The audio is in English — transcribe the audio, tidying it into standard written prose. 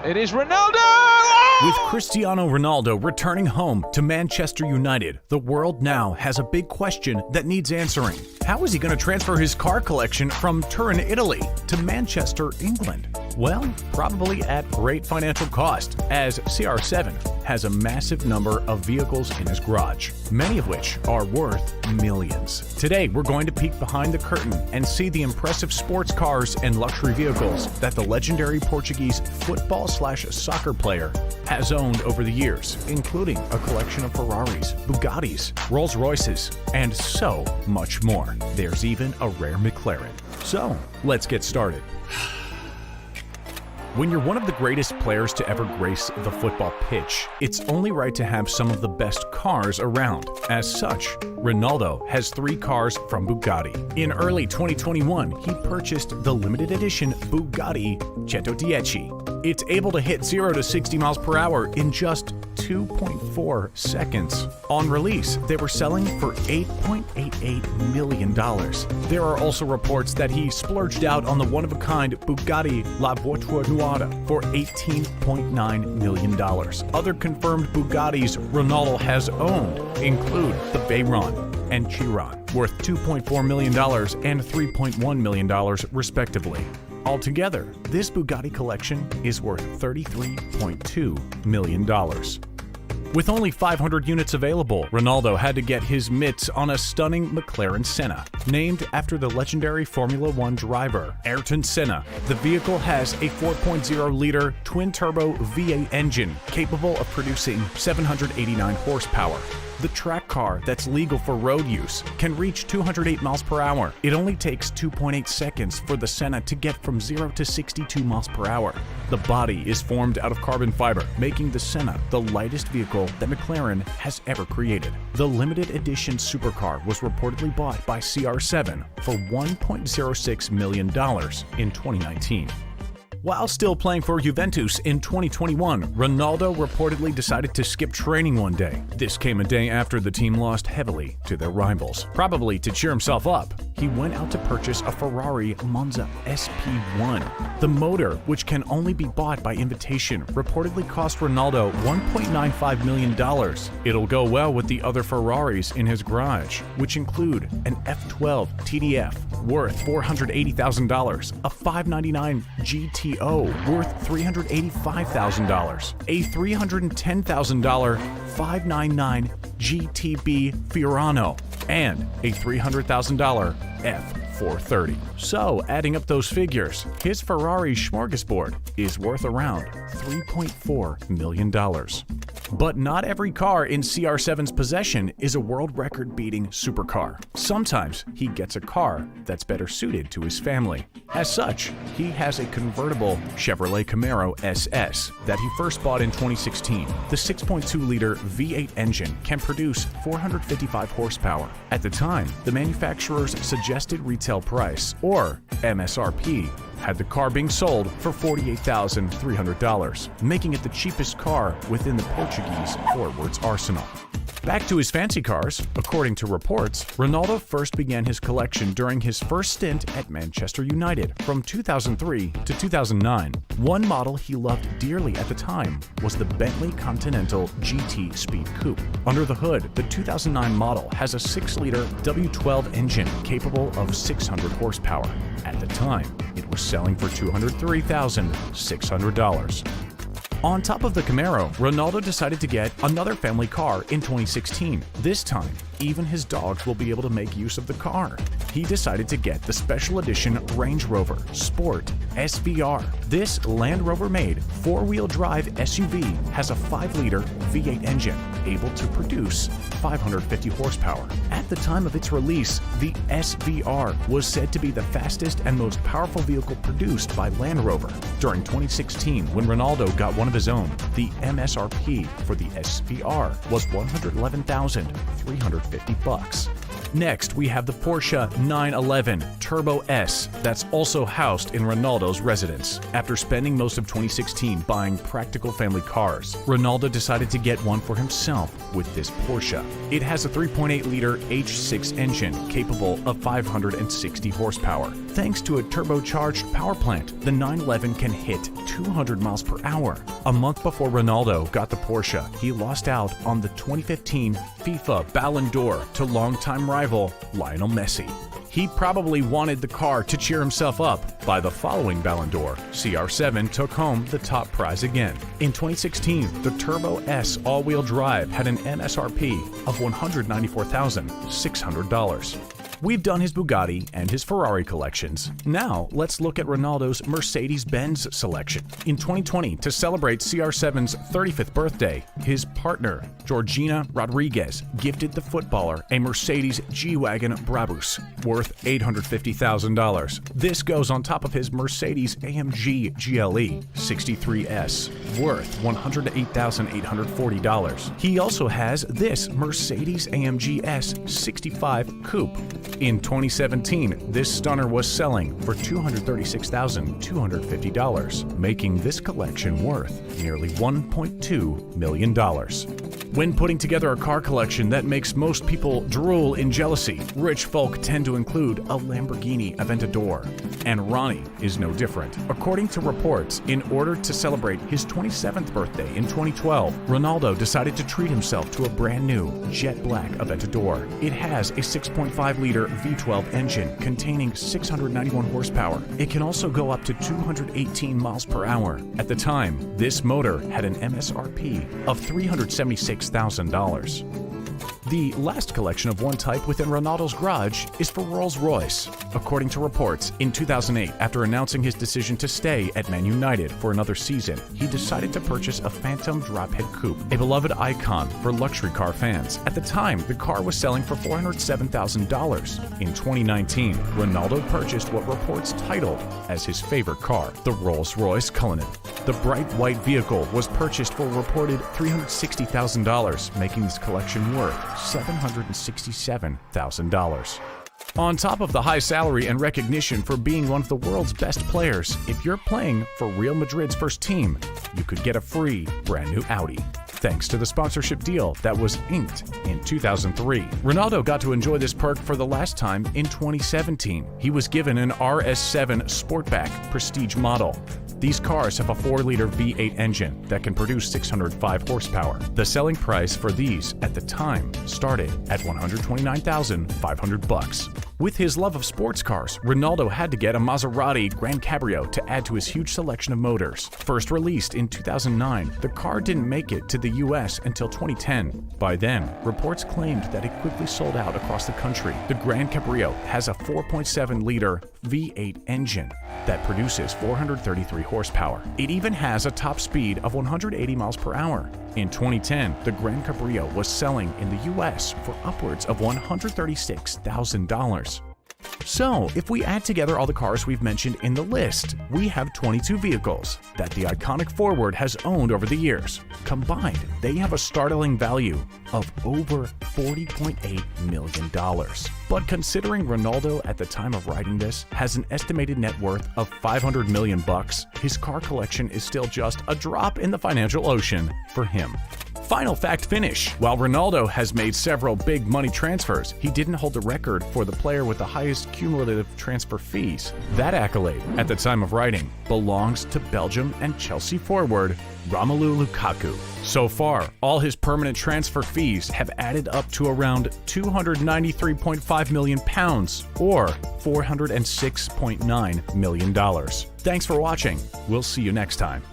It is Ronaldo! Oh! With Cristiano Ronaldo returning home to Manchester United, the world now has a big question that needs answering. How is he going to transfer his car collection from Turin, Italy to Manchester, England? Well, probably at great financial cost, as CR7 has a massive number of vehicles in his garage, many of which are worth millions. Today, we're going to peek behind the curtain and see the impressive sports cars and luxury vehicles that the legendary Portuguese football/soccer player has owned over the years, including a collection of Ferraris, Bugattis, Rolls-Royces, and so much more. There's even a rare McLaren. So, let's get started. When you're one of the greatest players to ever grace the football pitch, it's only right to have some of the best cars around. As such, Ronaldo has 3 cars from Bugatti. In early 2021, he purchased the limited edition Bugatti 110. It's able to hit 0 to 60 miles per hour in just 2.4 seconds. On release, they were selling for $8.88 million. There are also reports that he splurged out on the one-of-a-kind Bugatti La Voiture Noire for $18.9 million. Other confirmed Bugattis Ronaldo has owned include the Veyron and Chiron, worth $2.4 million and $3.1 million respectively. Altogether, this Bugatti collection is worth $33.2 million. With only 500 units available, Ronaldo had to get his mitts on a stunning McLaren Senna. Named after the legendary Formula One driver, Ayrton Senna, the vehicle has a 4.0-liter twin-turbo V8 engine capable of producing 789 horsepower. The track car that's legal for road use can reach 208 miles per hour. It only takes 2.8 seconds for the Senna to get from 0 to 62 miles per hour. The body is formed out of carbon fiber, making the Senna the lightest vehicle that McLaren has ever created. The limited edition supercar was reportedly bought by CR7 for $1.06 million in 2019. While still playing for Juventus in 2021, Ronaldo reportedly decided to skip training one day. This came a day after the team lost heavily to their rivals. Probably to cheer himself up, he went out to purchase a Ferrari Manza SP1. The motor, which can only be bought by invitation, reportedly cost Ronaldo $1.95 million. It'll go well with the other Ferraris in his garage, which include an F12 TDF worth $480,000, a 599 GT worth $385,000, a $310,000 599 GTB Fiorano, and a $300,000 F430. So, adding up those figures, his Ferrari smorgasbord is worth around $3.4 million. But not every car in CR7's possession is a world record-beating supercar. Sometimes he gets a car that's better suited to his family. As such, he has a convertible Chevrolet Camaro SS that he first bought in 2016. The 6.2-liter V8 engine can produce 455 horsepower. At the time, the manufacturer's suggested retail price, or MSRP, had the car being sold for $48,300, making it the cheapest car within the Portuguese forwards arsenal. Back to his fancy cars, according to reports, Ronaldo first began his collection during his first stint at Manchester United from 2003 to 2009. One model he loved dearly at the time was the Bentley Continental GT Speed Coupe. Under the hood, the 2009 model has a 6-liter W12 engine capable of 600 horsepower. At the time, it was selling for $203,600. On top of the Camaro, Ronaldo decided to get another family car in 2016. This time, even his dogs will be able to make use of the car. He decided to get the special edition Range Rover Sport SVR. This Land Rover-made 4-wheel drive SUV has a 5-liter V8 engine able to produce 550 horsepower. At the time of its release, the SVR was said to be the fastest and most powerful vehicle produced by Land Rover. During 2016, when Ronaldo got one of his own, the MSRP for the SVR was $111,350. Next, we have the Porsche 911 Turbo S that's also housed in Ronaldo's residence. After spending most of 2016 buying practical family cars, Ronaldo decided to get one for himself with this Porsche. It has a 3.8-liter H6 engine capable of 560 horsepower. Thanks to a turbocharged power plant, the 911 can hit 200 miles per hour. A month before Ronaldo got the Porsche, he lost out on the 2015 FIFA Ballon d'Or to longtime rival Lionel Messi. He probably wanted the car to cheer himself up. By the following Ballon d'Or, CR7 took home the top prize again. In 2016, the Turbo S all-wheel drive had an MSRP of $194,600. We've done his Bugatti and his Ferrari collections. Now, let's look at Ronaldo's Mercedes-Benz selection. In 2020, to celebrate CR7's 35th birthday, his partner, Georgina Rodriguez, gifted the footballer a Mercedes G-Wagon Brabus worth $850,000. This goes on top of his Mercedes AMG GLE 63S worth $108,840. He also has this Mercedes AMG S65 Coupe. In 2017, this stunner was selling for $236,250, making this collection worth nearly $1.2 million. When putting together a car collection that makes most people drool in jealousy, rich folk tend to include a Lamborghini Aventador. And Ronnie is no different. According to reports, in order to celebrate his 27th birthday in 2012, Ronaldo decided to treat himself to a brand new jet black Aventador. It has a 6.5-liter V12 engine containing 691 horsepower. It can also go up to 218 miles per hour. At the time, this motor had an MSRP of $376,000. The last collection of one type within Ronaldo's garage is for Rolls-Royce. According to reports, in 2008, after announcing his decision to stay at Man United for another season, he decided to purchase a Phantom drophead coupe, a beloved icon for luxury car fans. At the time, the car was selling for $407,000. In 2019, Ronaldo purchased what reports titled as his favorite car, the Rolls-Royce Cullinan. The bright white vehicle was purchased for a reported $360,000, making this collection worth $767,000. On top of the high salary and recognition for being one of the world's best players, if you're playing for Real Madrid's first team, you could get a free brand new Audi. Thanks to the sponsorship deal that was inked in 2003. Ronaldo got to enjoy this perk for the last time in 2017. He was given an RS7 Sportback Prestige model. These cars have a 4-liter V8 engine that can produce 605 horsepower. The selling price for these at the time started at $129,500. With his love of sports cars, Ronaldo had to get a Maserati GranCabrio to add to his huge selection of motors. First released in 2009, the car didn't make it to the US until 2010. By then, reports claimed that it quickly sold out across the country. The GranCabrio has a 4.7-liter V8 engine that produces 433 horsepower. It even has a top speed of 180 miles per hour. In 2010, the GranCabrio was selling in the US for upwards of $136,000. So, if we add together all the cars we've mentioned in the list, we have 22 vehicles that the iconic forward has owned over the years. Combined, they have a startling value of over $40.8 million. But considering Ronaldo at the time of writing this has an estimated net worth of $500 million, his car collection is still just a drop in the financial ocean for him. Final fact finish. While Ronaldo has made several big money transfers, he didn't hold the record for the player with the highest cumulative transfer fees. That accolade, at the time of writing, belongs to Belgium and Chelsea forward Romelu Lukaku. So far, all his permanent transfer fees have added up to around £293.5 million or $406.9 million. Thanks for watching. We'll see you next time.